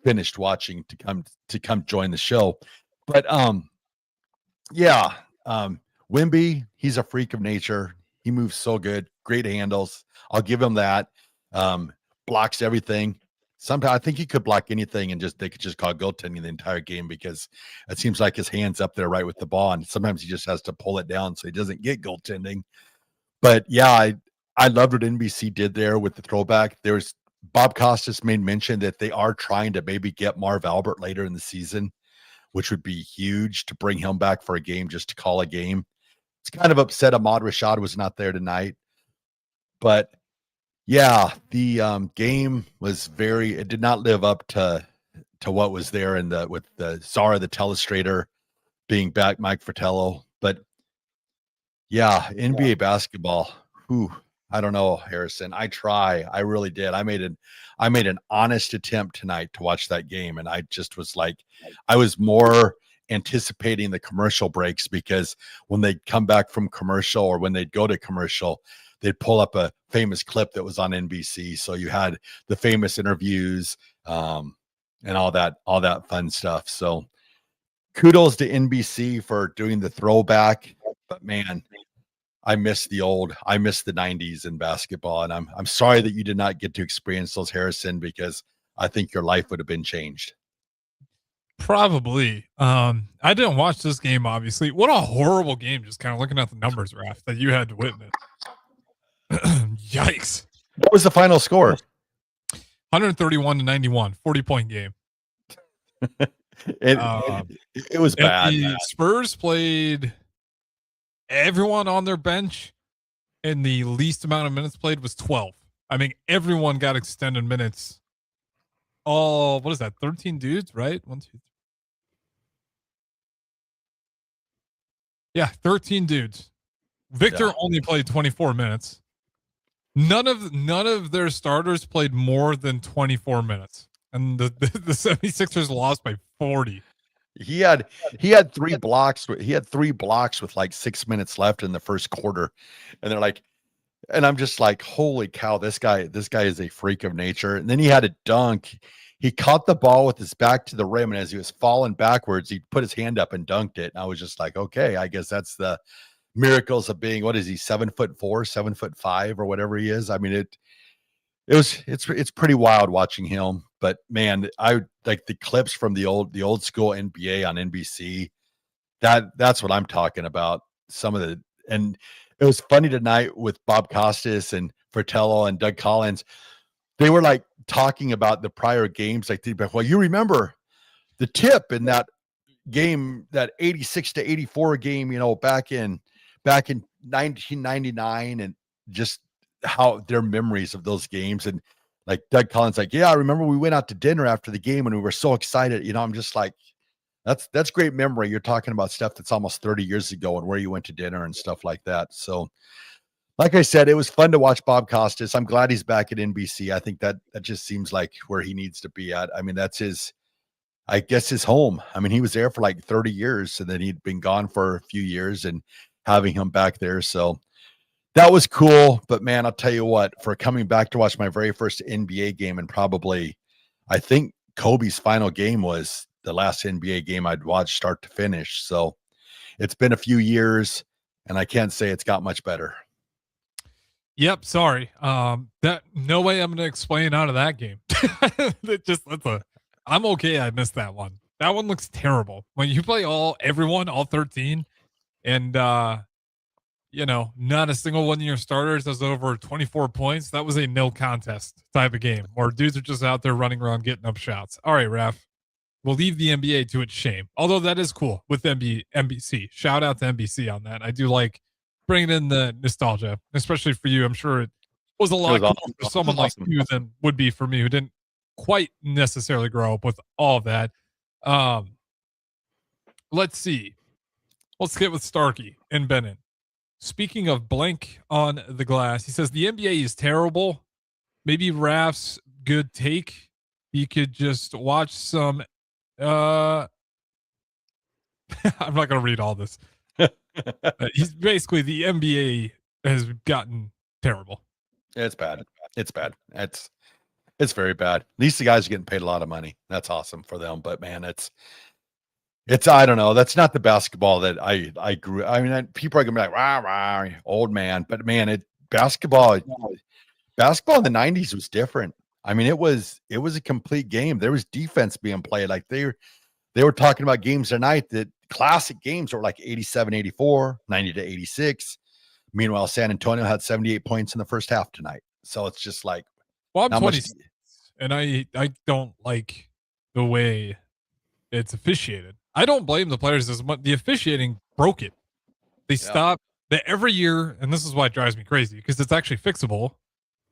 finished watching to come join the show. But Wimby, he's a freak of nature. He moves so good, great handles. I'll give him that. Blocks everything. Sometimes I think he could block anything and they could just call goaltending the entire game because it seems like his hand's up there right with the ball, and sometimes he just has to pull it down so he doesn't get goaltending. But yeah, I loved what NBC did there with the throwback. There's Bob Costas made mention that they are trying to maybe get Marv Albert later in the season, which would be huge to bring him back for a game, just to call a game. It's kind of upset Ahmad Rashad was not there tonight. But yeah, the game was it did not live up to what was there with the Zara, the telestrator being back, Mike Fratello. But yeah, NBA basketball. I don't know, Harrison. I really did. I made an honest attempt tonight to watch that game, and I just was like, I was more anticipating the commercial breaks because when they'd come back from commercial or when they'd go to commercial, they'd pull up a famous clip that was on NBC. So you had the famous interviews and all that fun stuff. So kudos to NBC for doing the throwback. But man, I miss the 90s in basketball. And I'm sorry that you did not get to experience those, Harrison, because I think your life would have been changed. Probably. I didn't watch this game, obviously. What a horrible game, just kind of looking at the numbers, Raff, that you had to witness. Yikes. What was the final score? 131-91, 40-point game. It was bad. The Spurs played everyone on their bench, and the least amount of minutes played was 12. I mean, everyone got extended minutes. What is that? 13 dudes, right? 1, 2, 3. Yeah, 13 dudes. Victor only played 24 minutes. None of their starters played more than 24 minutes. And the 76ers lost by 40. He had 3 blocks. He had 3 blocks with like 6 minutes left in the first quarter. And they're like, and I'm just like, holy cow, this guy is a freak of nature. And then he had a dunk. He caught the ball with his back to the rim, and as he was falling backwards, he put his hand up and dunked it. And I was just like, okay, I guess that's the miracles of being, what is he, 7'4", 7'5", or whatever he is. I mean, it's pretty wild watching him. But man, I like the clips from the old school NBA on NBC. That's what I'm talking about. And it was funny tonight with Bob Costas and Fratello and Doug Collins. They were like talking about the prior games. Like, well, you remember the tip in that game, that 86-84 game, back in 1999, and just how their memories of those games. And like Doug Collins, like, yeah, I remember we went out to dinner after the game and we were so excited. I'm just like, that's great memory. You're talking about stuff that's almost 30 years ago and where you went to dinner and stuff like that. So like I said, it was fun to watch Bob Costas. I'm glad he's back at NBC. I think that just seems like where he needs to be at. I mean, that's his home. I mean, he was there for like 30 years and then he'd been gone for a few years, and having him back there. So that was cool. But man, I'll tell you what, for coming back to watch my very first NBA game, and probably, I think Kobe's final game was the last NBA game I'd watched start to finish. So it's been a few years, and I can't say it's got much better. Yep, sorry. That no way I'm gonna explain out of that game. I'm okay. I missed that one. That one looks terrible. When you play all 13, and not a single one of your starters has over 24 points. That was a nil contest type of game where dudes are just out there running around getting up shots. All right, Raff. We'll leave the NBA to its shame. Although that is cool with NBC. Shout out to NBC on that. I do like bringing in the nostalgia, especially for you. I'm sure it was a lot cooler awesome. for someone like you than would be for me, who didn't quite necessarily grow up with all of that. Let's see. Let's get with Starkey and Bennett. Speaking of blank on the glass, he says the NBA is terrible. Maybe Raff's good take. He could just watch some. I'm not going to read all this. He's basically, the NBA has gotten terrible. It's bad. It's bad. It's very bad. At least the guys are getting paid a lot of money. That's awesome for them. But man, it's I don't know. That's not the basketball that I grew. I mean, people are gonna be like, rah, rah, old man. But man, basketball in the 90s was different. I mean, it was a complete game. There was defense being played. Like they were talking about games tonight, that classic games were like 87-84, 90-86. Meanwhile, San Antonio had 78 points in the first half tonight. So it's just like, well, I'm 26, and I don't like the way it's officiated. I don't blame the players as much. The officiating broke it. They stopped that every year, and this is why it drives me crazy, because it's actually fixable.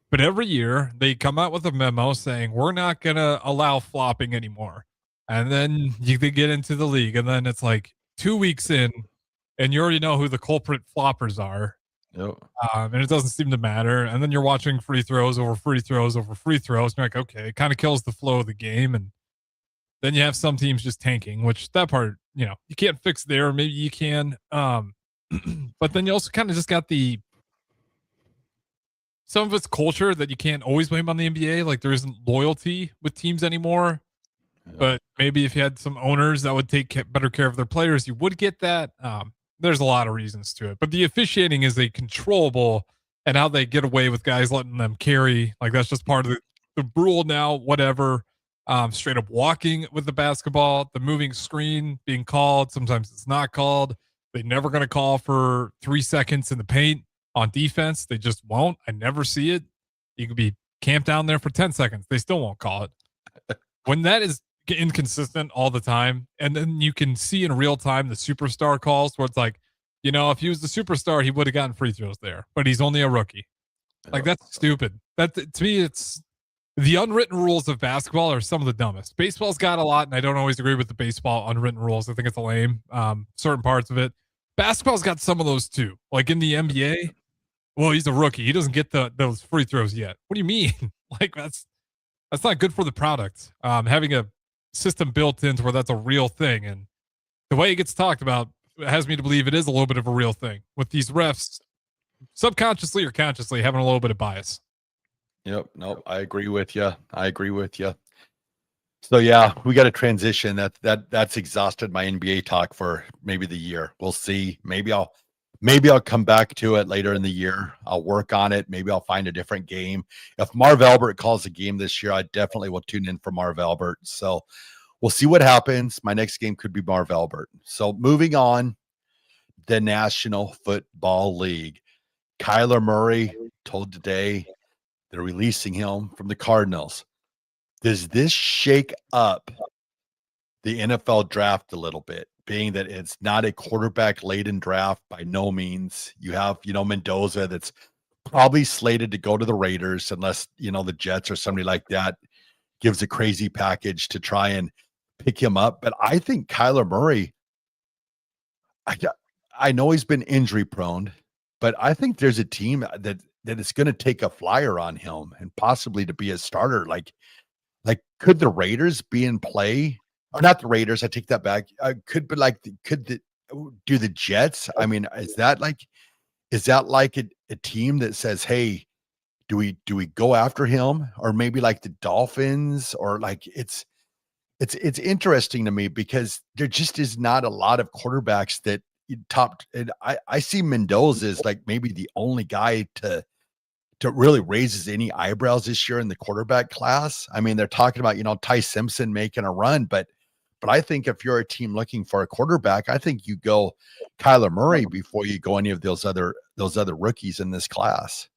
But every year they come out with a memo saying we're not gonna allow flopping anymore. And then they get into the league, and then it's like 2 weeks in, and you already know who the culprit floppers are. Yep. And it doesn't seem to matter. And then you're watching free throws over free throws over free throws. And you're like, okay, it kind of kills the flow of the game. And then you have some teams just tanking, which that part, you can't fix there. Maybe you can. But then you also kind of just got some of its culture that you can't always blame on the NBA. Like there isn't loyalty with teams anymore. Yeah. But maybe if you had some owners that would take better care of their players, you would get that. There's a lot of reasons to it. But the officiating is a controllable, and how they get away with guys letting them carry. Like that's just part of the rule now, whatever. Straight up walking with the basketball, the moving screen being called. Sometimes it's not called. They're never going to call for 3 seconds in the paint on defense. They just won't. I never see it. You could be camped down there for 10 seconds. They still won't call it. When that is inconsistent all the time, and then you can see in real time the superstar calls where it's like, if he was the superstar, he would have gotten free throws there, but he's only a rookie. Like that's stupid. That to me, it's the unwritten rules of basketball are some of the dumbest. Baseball's got a lot, and I don't always agree with the baseball unwritten rules. I think it's lame. Certain parts of it. Basketball's got some of those too. Like in the NBA, well, he's a rookie. He doesn't get those free throws yet. What do you mean? Like that's not good for the product. Having a system built into where that's a real thing, and the way it gets talked about has me to believe it is a little bit of a real thing with these refs subconsciously or consciously having a little bit of bias. Yep. Nope. I agree with you. So yeah, we got to transition. That's exhausted my NBA talk for maybe the year. We'll see. Maybe I'll come back to it later in the year. I'll work on it. Maybe I'll find a different game. If Marv Albert calls a game this year, I definitely will tune in for Marv Albert. So we'll see what happens. My next game could be Marv Albert. So moving on, the National Football League. Kyler Murray told today they're releasing him from the Cardinals. Does this shake up the NFL draft a little bit, being that it's not a quarterback-laden draft by no means? You have, Mendoza that's probably slated to go to the Raiders unless, the Jets or somebody like that gives a crazy package to try and pick him up. But I think Kyler Murray, I know he's been injury prone, but I think there's a team that is going to take a flyer on him and possibly to be a starter. Like could the Raiders be in play? Or not the Raiders, I take that back. Do the Jets? I mean, is that like a team that says, hey, do we go after him? Or maybe like the Dolphins, or like it's interesting to me because there just is not a lot of quarterbacks that top. And I see Mendoza as like maybe the only guy to really raises any eyebrows this year in the quarterback class. I mean, they're talking about, Ty Simpson making a run, but I think if you're a team looking for a quarterback, I think you go Kyler Murray before you go any of those other rookies in this class.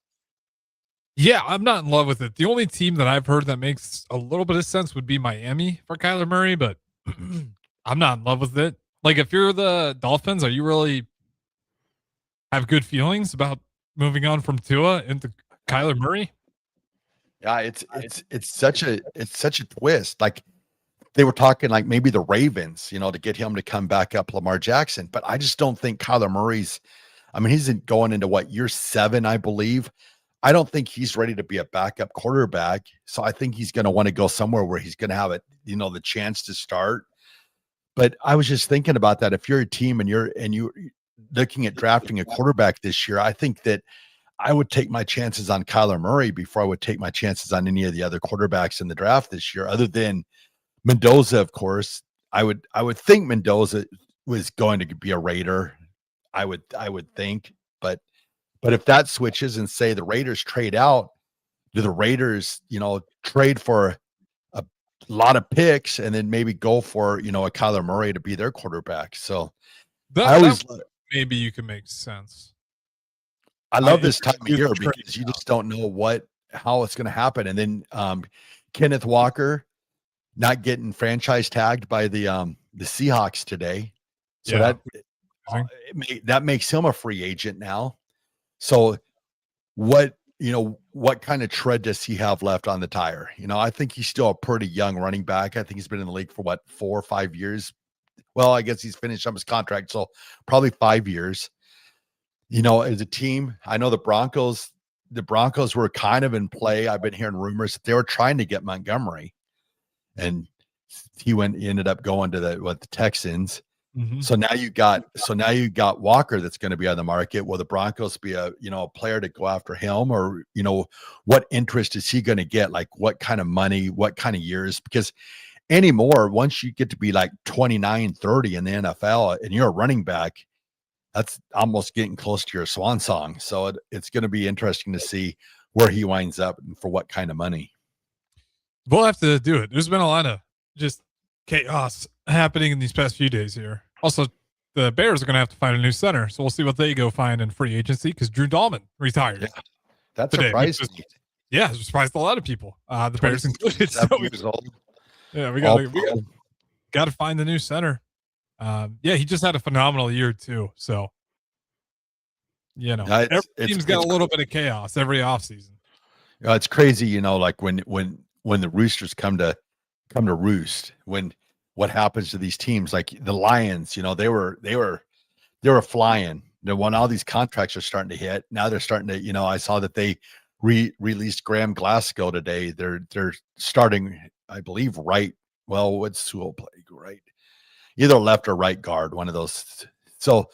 Yeah, I'm not in love with it. The only team that I've heard that makes a little bit of sense would be Miami for Kyler Murray, but I'm not in love with it. Like, if you're the Dolphins, are you really have good feelings about moving on from Tua into Kyler Murray? Yeah, it's such a twist. Like, they were talking like maybe the Ravens, to get him to come back up Lamar Jackson, but I just don't think Kyler Murray's. I mean, he's going into year 7, I believe. I don't think he's ready to be a backup quarterback. So I think he's going to want to go somewhere where he's going to have the chance to start. But I was just thinking about that. If you're a team and you're looking at drafting a quarterback this year, I think that I would take my chances on Kyler Murray before I would take my chances on any of the other quarterbacks in the draft this year, other than Mendoza, of course. I would think Mendoza was going to be a Raider. I would think, but if that switches and say the Raiders trade out, do the Raiders, trade for a lot of picks and then maybe go for, a Kyler Murray to be their quarterback? So maybe you can make sense. I love this time of year because you just don't know how it's going to happen. And then Kenneth Walker not getting franchise tagged by the Seahawks today. So that makes him a free agent now. So what kind of tread does he have left on the tire? I think he's still a pretty young running back. I think he's been in the league for 4 or 5 years. Well, I guess he's finished up his contract, so probably 5 years. As a team, I know the Broncos were kind of in play. I've been hearing rumors that they were trying to get Montgomery, and he ended up going to the Texans. Mm-hmm. So now you got Walker that's going to be on the market. Will the Broncos be a player to go after him, or what interest is he going to get? Like, what kind of money, what kind of years? Because anymore, once you get to be like 29, 30 in the NFL and you're a running back, that's almost getting close to your swan song. So it's going to be interesting to see where he winds up and for what kind of money. We'll have to do it. There's been a lot of just chaos happening in these past few days here. Also, the Bears are going to have to find a new center, so we'll see what they go find in free agency because Drew Dahlman retired. Yeah, that today, surprised me. Yeah, it surprised a lot of people. The Bears included. Years old. Yeah, we got to find the new center. He just had a phenomenal year too. So, every team's got a little bit of chaos every offseason. It's crazy, like when the Roosters come to roost, when what happens to these teams like the Lions, they were flying. When all these contracts are starting to hit, now they're starting to, I saw that they released Graham Glasgow today. They're starting, I believe, right. Well, what's Sewell play? Right. Either left or right guard, one of those. So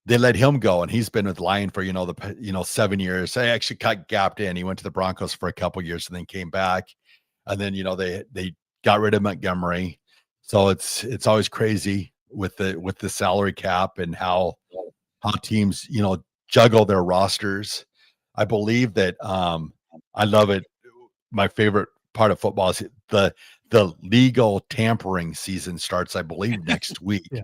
they let him go, and he's been with Lion for 7 years. I actually got gapped in. He went to the Broncos for a couple years and then came back, and then they got rid of Montgomery. So it's always crazy with the salary cap and how teams juggle their rosters. I believe that I love it. My favorite part of football is the legal tampering season starts, I believe, next week. Yeah.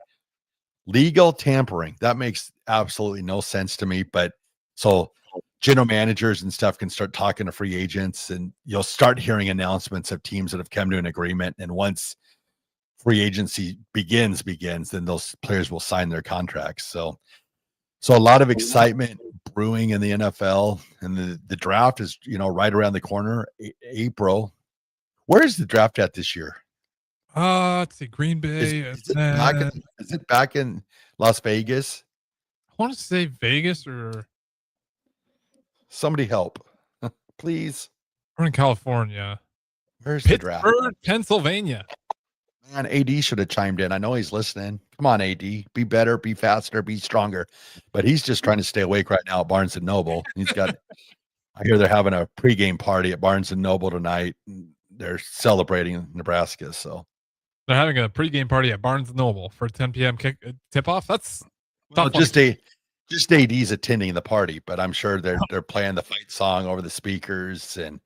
Legal tampering. That makes absolutely no sense to me. But so general managers and stuff can start talking to free agents, and you'll start hearing announcements of teams that have come to an agreement. And once free agency begins, then those players will sign their contracts. So a lot of excitement brewing in the NFL, and the draft is, right around the corner, April. Where is the draft at this year? Let's see, Green Bay. Is it back in Las Vegas? I want to say Vegas or somebody help, please. We're in California. Where's Pittsburgh, the draft? Pennsylvania. Man, AD should have chimed in. I know he's listening. Come on, AD. Be better, be faster, be stronger. But he's just trying to stay awake right now at Barnes & Noble. He's got I hear they're having a pregame party at Barnes & Noble tonight. They're celebrating Nebraska, so they're having a pregame party at Barnes & Noble for 10 p.m. tip-off. That's just a Just AD's attending the party, but I'm sure they're playing the fight song over the speakers, and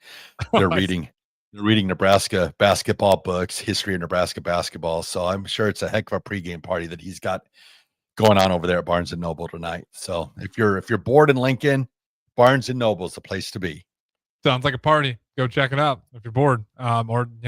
they're reading Nebraska basketball books, history of Nebraska basketball. So I'm sure it's a heck of a pregame party that he's got going on over there at Barnes and Noble tonight. So if you're bored in Lincoln, Barnes and Noble is the place to be. Sounds like a party. Go check it out if you're bored, or want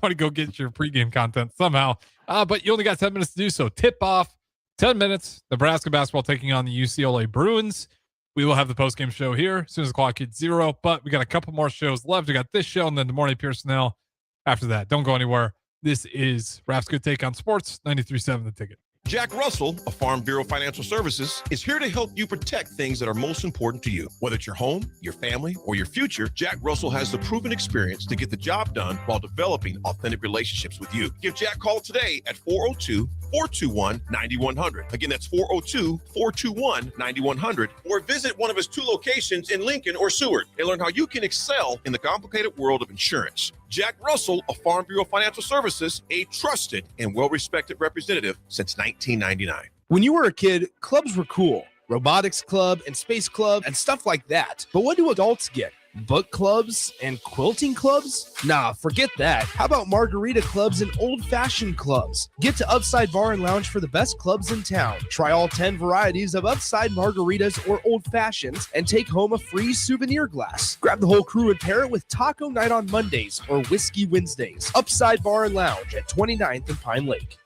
to go get your pregame content somehow. But you only got 10 minutes to do so. Tip off 10 minutes. Nebraska basketball taking on the UCLA Bruins. We will have the postgame show here as soon as the clock hits 0. But we got a couple more shows left. We got this show and then the morning personnel after that. Don't go anywhere. This is Raff's Good Take on Sports, 93.7 The Ticket. Jack Russell of Farm Bureau Financial Services is here to help you protect things that are most important to you. Whether it's your home, your family, or your future, Jack Russell has the proven experience to get the job done while developing authentic relationships with you. Give Jack a call today at 402-421-9100. Again, that's 402-421-9100. Or visit one of his 2 locations in Lincoln or Seward and learn how you can excel in the complicated world of insurance. Jack Russell of Farm Bureau Financial Services, a trusted and well-respected representative since 1999. When you were a kid, clubs were cool. Robotics club and space club and stuff like that. But what do adults get? Book clubs and quilting clubs? Nah, forget that. How about margarita clubs and old-fashioned clubs? Get to Upside Bar and Lounge for the best clubs in town. Try all 10 varieties of Upside margaritas or old fashions and take home a free souvenir glass. Grab the whole crew and pair it with taco night on Mondays or whiskey Wednesdays. Upside Bar and Lounge at 29th and Pine Lake.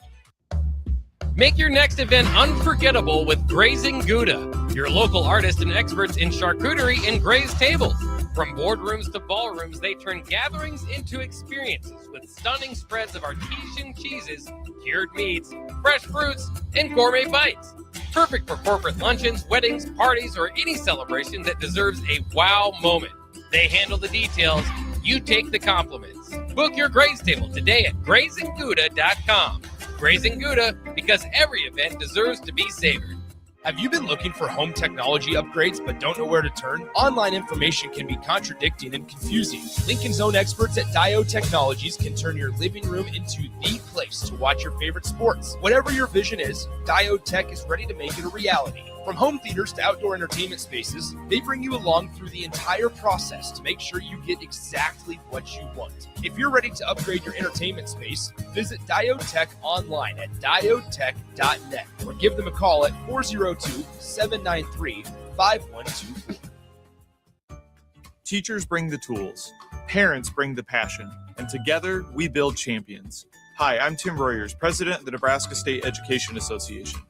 Make your next event unforgettable with Grazing Gouda, your local artists and experts in charcuterie and grazed tables. From boardrooms to ballrooms, they turn gatherings into experiences with stunning spreads of artesian cheeses, cured meats, fresh fruits, and gourmet bites. Perfect for corporate luncheons, weddings, parties, or any celebration that deserves a wow moment. They handle the details. You take the compliments. Book your graze table today at GrazingGouda.com. Grazing Gouda, because every event deserves to be savored. Have you been looking for home technology upgrades but don't know where to turn? Online information can be contradicting and confusing. Lincoln's own experts at Dio Technologies can turn your living room into the place to watch your favorite sports. Whatever your vision is, Dio Tech is ready to make it a reality. From home theaters to outdoor entertainment spaces, they bring you along through the entire process to make sure you get exactly what you want. If you're ready to upgrade your entertainment space, visit Diotech online at diotech.net or give them a call at 402-793-5124. Teachers bring the tools, parents bring the passion, and together we build champions. Hi, I'm Tim Royers, president of the Nebraska State Education Association.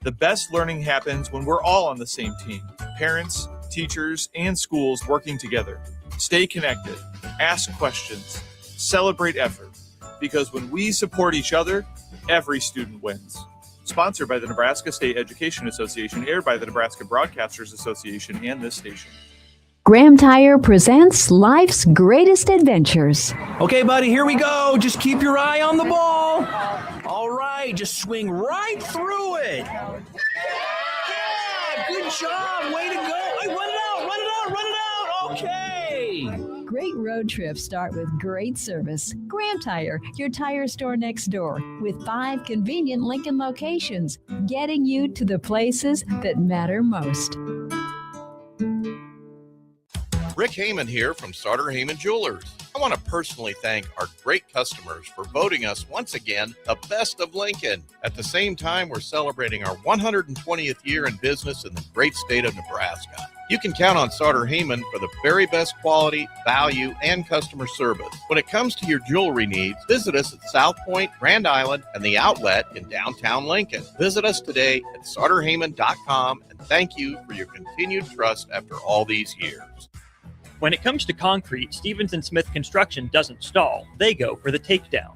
The best learning happens when we're all on the same team. Parents, teachers, and schools working together. Stay connected, ask questions, celebrate effort. Because when we support each other, every student wins. Sponsored by the Nebraska State Education Association, aired by the Nebraska Broadcasters Association and this station. Graham Tire presents life's greatest adventures. Okay, buddy, here we go. Just keep your eye on the ball. All right, just swing right through it. Yeah, good job. Way to go. Hey, run it out. Okay. Great road trips start with great service. Graham Tire, your tire store next door, with 5 convenient Lincoln locations, getting you to the places that matter most. Rick Heyman here from Sartor Heyman Jewelers. I want to personally thank our great customers for voting us once again the best of Lincoln. At the same time, we're celebrating our 120th year in business in the great state of Nebraska. You can count on Sartor Heyman for the very best quality, value, and customer service. When it comes to your jewelry needs, visit us at South Point, Grand Island, and the Outlet in downtown Lincoln. Visit us today at sartorheyman.com, and thank you for your continued trust after all these years. When it comes to concrete, Stevens & Smith Construction doesn't stall. They go for the takedown.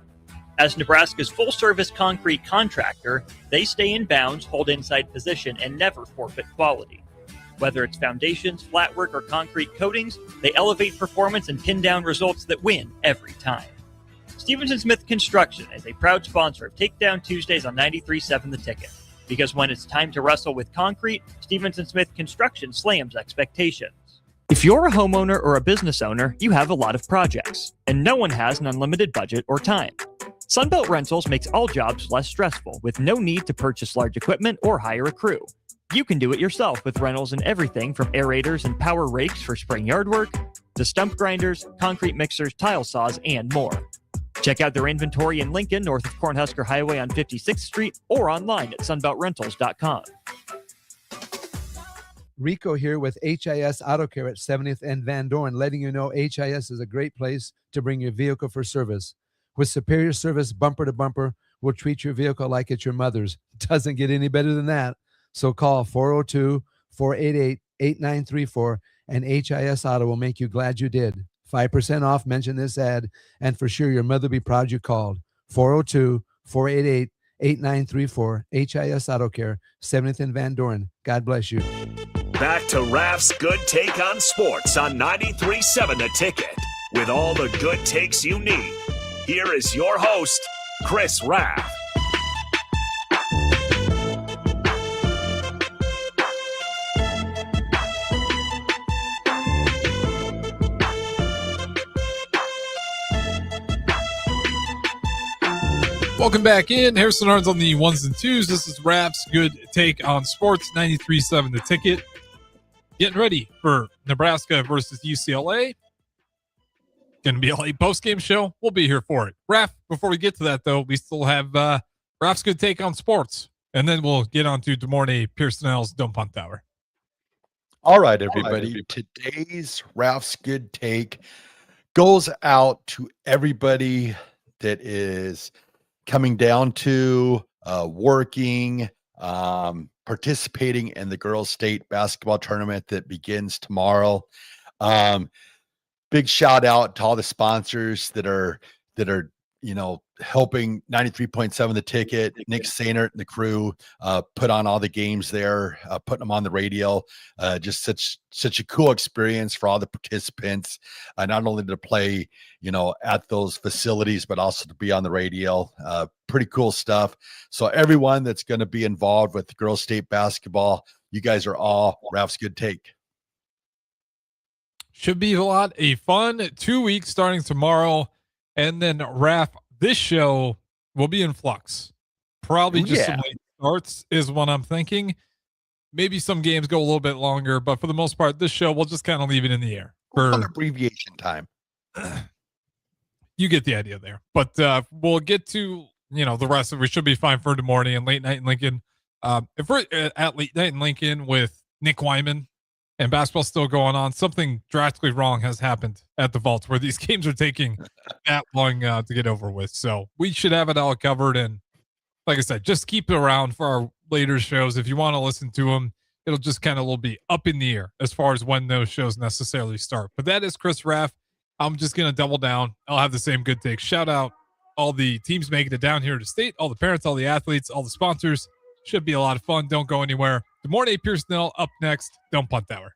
As Nebraska's full-service concrete contractor, they stay in bounds, hold inside position, and never forfeit quality. Whether it's foundations, flatwork, or concrete coatings, they elevate performance and pin down results that win every time. Stevens & Smith Construction is a proud sponsor of Takedown Tuesdays on 93.7 The Ticket. Because when it's time to wrestle with concrete, Stevens & Smith Construction slams expectations. If you're a homeowner or a business owner, you have a lot of projects, and no one has an unlimited budget or time. Sunbelt Rentals makes all jobs less stressful with no need to purchase large equipment or hire a crew. You can do it yourself with rentals and everything from aerators and power rakes for spring yard work to stump grinders, concrete mixers, tile saws, and more. Check out their inventory in Lincoln, north of Cornhusker Highway on 56th Street, or online at sunbeltrentals.com. Rico here with HIS Auto Care at 70th and Van Dorn, letting you know HIS is a great place to bring your vehicle for service. With superior service bumper to bumper, we'll treat your vehicle like it's your mother's. Doesn't get any better than that. So call 402-488-8934 and HIS Auto will make you glad you did. 5% off, mention this ad, and for sure your mother will be proud you called. 402-488-8934, HIS Auto Care, 70th and Van Dorn. God bless you. Back to Raff's Good Take on Sports on 93.7 The Ticket. With all the good takes you need, here is your host, Chris Raff. Welcome back in. Harrison Arns on the ones and twos. This is Raff's Good Take on Sports, 93.7 The Ticket. Getting ready for Nebraska versus UCLA. Going to be a late post-game show. We'll be here for it. Raff, before we get to that, though, we still have Raff's Good Take on Sports. And then we'll get on to DeMornay Pearsonell's Don't Punt Hour. All right, everybody. Today's Raff's Good Take goes out to everybody that is coming down to working, participating in the girls' state basketball tournament that begins tomorrow. Big shout out to all the sponsors that are helping 93.7 The Ticket. Nick Sainert and the crew put on all the games there, putting them on the radio. Just such a cool experience for all the participants, not only to play at those facilities, but also to be on the radio. Pretty cool stuff. So everyone that's going to be involved with the girls' state basketball, you guys are all Raff's Good Take. Should be a lot of fun. 2 weeks starting tomorrow. And then Raff, this show will be in flux. Probably just some late starts is what I'm thinking. Maybe some games go a little bit longer, but for the most part, this show we'll just kind of leave it in the air for abbreviation time. You get the idea there. But we'll get to the rest of it. We should be fine for the morning and late night in Lincoln. If we're at late night in Lincoln with Nick Wyman and basketball still going on, something drastically wrong has happened at the Vault where these games are taking that long to get over with. So we should have it all covered. And like I said, just keep it around for our later shows. If you want to listen to them, it'll just kind of will be up in the air as far as when those shows necessarily start. But that is Chris Raff. I'm just going to double down. I'll have the same good take. Shout out all the teams making it down here to state, all the parents, all the athletes, all the sponsors. Should be a lot of fun. Don't go anywhere. DeMornay Pearsonell up next. Don't Punt Hour.